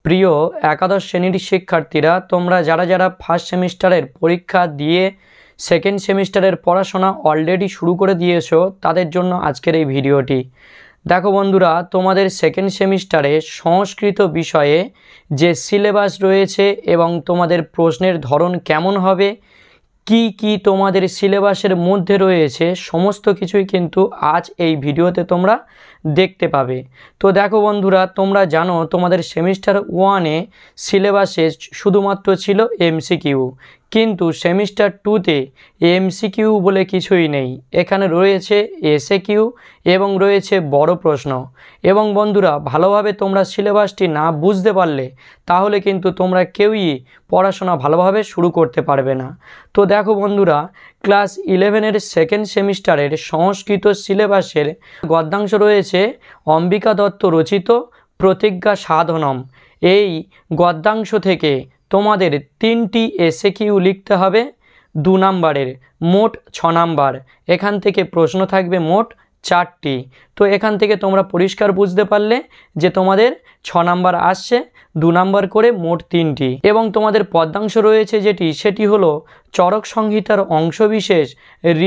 প্রিয় একাদশ শ্রেণীর শিক্ষার্থীরা, তোমরা যারা যারা ফার্স্ট সেমিস্টারের পরীক্ষা দিয়ে সেকেন্ড সেমিস্টারের পড়াশোনা অলরেডি শুরু করে দিয়েছো, তাদের জন্য আজকের এই ভিডিওটি। দেখো বন্ধুরা, তোমাদের সেকেন্ড সেমিস্টারে সংস্কৃত বিষয়ে যে সিলেবাস রয়েছে এবং তোমাদের প্রশ্নের ধরন কেমন হবে, কি কি তোমাদের সিলেবাসের মধ্যে রয়েছে, সমস্ত কিছুই কিন্তু আজ এই ভিডিওতে তোমরা দেখতে পাবে। তো দেখো বন্ধুরা, তোমরা জানো তোমাদের সেমিস্টার 1-এ সিলেবাসে শুধুমাত্র ছিল এমসিকিউ, কিন্তু সেমিস্টার 2-তে এমসিকিউ বলে কিছুই নেই। এখানে রয়েছে এসএকিউ এবং রয়েছে বড় প্রশ্ন। এবং বন্ধুরা, ভালোভাবে তোমরা সিলেবাসটি না বুঝতে পারলে তাহলে কিন্তু তোমরা কেউই পড়াশোনা ভালোভাবে শুরু করতে পারবে না। তো দেখো বন্ধুরা, ক্লাস 11-এর সেকেন্ড সেমিস্টারের সংস্কৃত সিলেবাসের গদ্যাংশ রয়েছে অম্বিকা দত্ত রচিত প্রতিজ্ঞা সাধনম। এই গদ্যাংশ থেকে তোমাদের 3টি এসএকিউ লিখতে হবে 2 নাম্বারের, মোট 6 নাম্বার। এখান থেকে প্রশ্ন থাকবে মোট 4টি। তো এখান থেকে তোমরা পরিষ্কার বুঝতে পারলে যে তোমাদের 6 নাম্বার আসছে, 2 নাম্বার করে মোট 3টি। এবং তোমাদের পদ্যাংশ রয়েছে সেটি হলো চরক সংহিতার অংশবিশেষ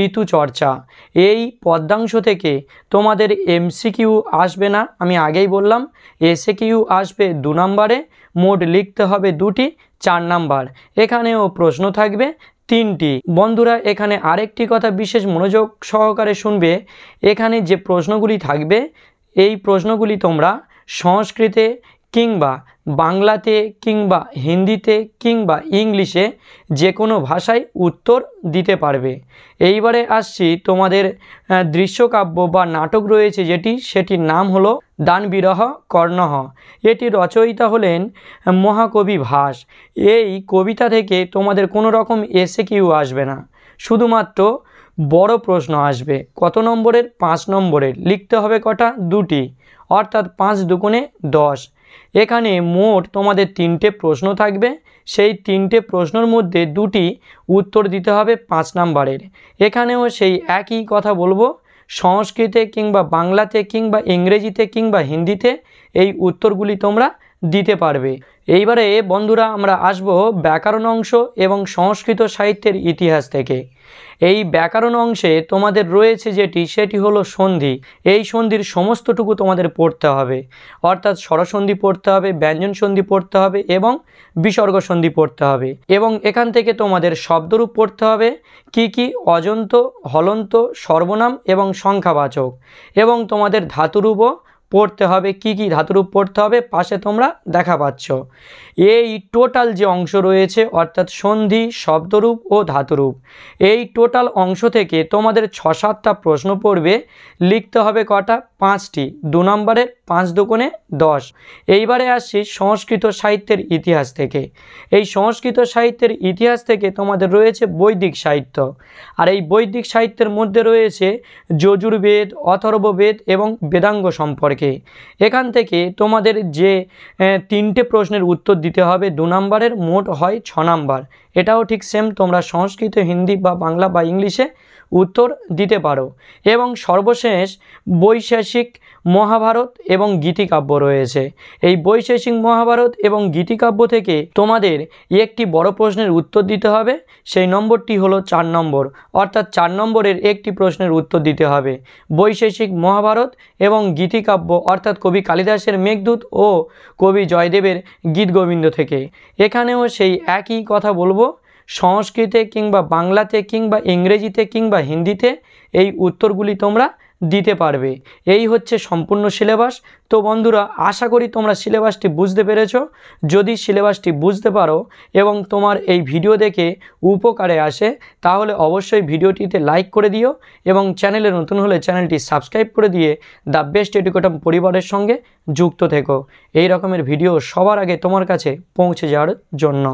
ঋতুচর্চা। এই পদ্যাংশ থেকে তোমাদের এমসিকিউ আসবে না, আমি আগেই বললাম। এসএকিউ আসবে 2 নাম্বারে, মোট লিখতে হবে 2টি, 4 নাম্বার। এখানেও প্রশ্ন থাকবে 3টি। বন্ধুরা, এখানে আরেকটি কথা বিশেষ মনোযোগ সহকারে শুনবে। এখানে যে প্রশ্নগুলি থাকবে, এই প্রশ্নগুলি তোমরা সংস্কৃতে কিংবা বাংলাতে কিংবা হিন্দিতে কিংবা ইংলিশে যে কোনো ভাষায় উত্তর দিতে পারবে। এইবারে আসছি তোমাদের দৃশ্যকাব্য বা নাটক রয়েছে সেটির নাম হলো দানবিরহ কর্ণহ। এটির রচয়িতা হলেন মহাকবি ভাস। এই কবিতা থেকে তোমাদের কোনো রকম এসএকিউ আসবে না, শুধুমাত্র বড় প্রশ্ন আসবে। কত নম্বরের? 5 নম্বরের। লিখতে হবে কটা? 2টি, অর্থাৎ 5 দুগুণে 10। এখানে মোট তোমাদের 3টে প্রশ্ন থাকবে। সেই 3টে প্রশ্নের মধ্যে 2টি উত্তর দিতে হবে 5 নাম্বারের। এখানেও সেই একই কথা বলবো, সংস্কৃতে কিংবা বাংলাতে কিংবা ইংরেজিতে কিংবা হিন্দিতে এই উত্তরগুলি তোমরা দিতে পারবে। এইবারে বন্ধুরা, আমরা আসব ব্যাকরণ অংশ এবং সংস্কৃত সাহিত্যের ইতিহাস থেকে। এই ব্যাকরণ অংশে তোমাদের রয়েছে সেটি হলো সন্ধি। এই সন্ধির সমস্তটুকু তোমাদের পড়তে হবে, অর্থাৎ স্বরসন্ধি পড়তে হবে, ব্যঞ্জন সন্ধি পড়তে হবে এবং বিসর্গ সন্ধি পড়তে হবে। এবং এখান থেকে তোমাদের শব্দরূপ পড়তে হবে, কি অজন্ত, হলন্ত, সর্বনাম এবং সংখ্যাবাচক। এবং তোমাদের ধাতুরূপও পড়তে হবে। কি ধাতুরূপ পড়তে হবে পাশে তোমরা দেখা পাচ্ছ। এই টোটাল যে অংশ রয়েছে, অর্থাৎ সন্ধি, শব্দরূপ ও ধাতুরূপ, এই টোটাল অংশ থেকে তোমাদের 6-7টা প্রশ্ন পড়বে। লিখতে হবে কটা? 5টি, 2 নম্বরের, 5 দুগুণে 10। এইবারে আসছি সংস্কৃত সাহিত্যের ইতিহাস থেকে। এই সংস্কৃত সাহিত্যের ইতিহাস থেকে তোমাদের রয়েছে বৈদিক সাহিত্য। আর এই বৈদিক সাহিত্যের মধ্যে রয়েছে যজুর্বেদ, অথর্ববেদ এবং বেদাঙ্গ সম্পর্কে। এখান থেকে তোমাদের যে 3টে প্রশ্নের উত্তর দিতে হবে 2 নম্বরের, মোট হয় 6 নাম্বার। এটাও ঠিক সেম, তোমরা সংস্কৃত, হিন্দি বা বাংলা বা ইংলিশে উত্তর দিতে পারো। এবং সর্বশেষ বৈশেষিক মহাভারত এবং গীতিকাব্য রয়েছে। এই বৈশেষিক মহাভারত এবং গীতিকাব্য থেকে তোমাদের একটি বড় প্রশ্নের উত্তর দিতে হবে। সেই নম্বরটি হলো 4 নম্বর, অর্থাৎ 4 নম্বরের একটি প্রশ্নের উত্তর দিতে হবে বৈশেষিক মহাভারত এবং গীতিকাব্য, অর্থাৎ কবি কালিদাসের মেঘদূত ও কবি জয়দেবের গীতগোবিন্দ থেকে। এখানেও সেই একই কথা বলবো, সংস্কৃতে কিংবা বাংলাতে কিংবা ইংরেজিতে কিংবা হিন্দিতে এই উত্তরগুলি তোমরা দিতে পারবে। এই হচ্ছে সম্পূর্ণ সিলেবাস। তো বন্ধুরা, আশা করি তোমরা সিলেবাসটি বুঝতে পেরেছো। যদি সিলেবাসটি বুঝতে পারো এবং তোমার এই ভিডিও দেখে উপকারে আসে, তাহলে অবশ্যই ভিডিওটিতে লাইক করে দিও এবং চ্যানেলে নতুন হলে চ্যানেলটি সাবস্ক্রাইব করে দিয়ে দ্য বেস্ট এডুকেটর পরিবারের সঙ্গে যুক্ত থেকো, এই রকমের ভিডিও সবার আগে তোমার কাছে পৌঁছে যাওয়ার জন্য।